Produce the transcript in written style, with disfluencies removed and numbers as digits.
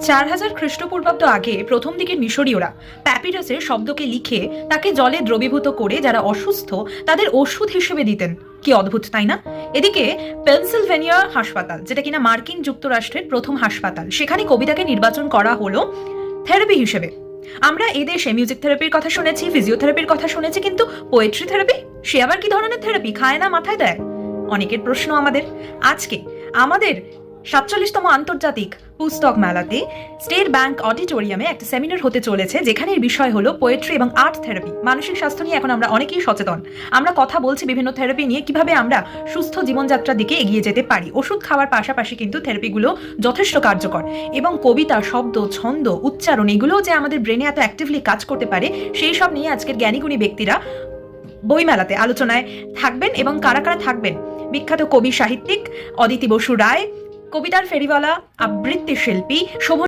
4000 খ্রিস্টপূর্বাব্দ আগে প্রথম দিকের মিশরীয়রা প্যাপিরাসের শব্দকে লিখে তাকে জলে দ্রবীভূত করে যারা অসুস্থ তাদের ওষুধ হিসেবে দিতেন। কি অদ্ভুত, তাই না? এদিকে পেনসিলভেনিয়া হাসপাতাল, যেটা কিনা মার্কিন যুক্তরাষ্ট্রের প্রথম হাসপাতাল, সেখানে কবিতাকে নির্বাচন করা হলো থেরাপি হিসেবে। আমরা এদেশে মিউজিক থেরাপির কথা শুনেছি, ফিজিওথেরাপির কথা শুনেছি, কিন্তু পোয়েট্রি থেরাপি, সে আবার কি ধরনের থেরাপি? খায় না মাথায় দেয়? অনেকের প্রশ্ন আমাদের। আজকে আমাদের 47তম আন্তর্জাতিক পুস্তক মেলাতে স্টেট ব্যাংক অডিটোরিয়ামে একটা সেমিনার হতে চলেছে, যেখানের বিষয় হলো পোয়েট্রি এবং আর্ট থেরাপি। মানসিক স্বাস্থ্য নিয়ে এখন আমরা অনেকেই সচেতন। আমরা কথা বলছি বিভিন্ন থেরাপি নিয়ে, কিভাবে আমরা সুস্থ জীবনযাত্রার দিকে এগিয়ে যেতে পারি। ওষুধ খাওয়ার পাশাপাশি কিন্তু থেরাপিগুলো যথেষ্ট কার্যকর, এবং কবিতা, শব্দ, ছন্দ, উচ্চারণ, এগুলোও যে আমাদের ব্রেনে এত অ্যাক্টিভলি কাজ করতে পারে, সেই সব নিয়ে আজকের জ্ঞানীগুণী ব্যক্তিরা বইমেলাতে আলোচনায় থাকবেন। এবং কারা কারা থাকবেন? বিখ্যাত কবি সাহিত্যিক অদিতি বসু রায়, কবিতার ফেরিওয়ালা, আবৃত্তি শিল্পী শোভন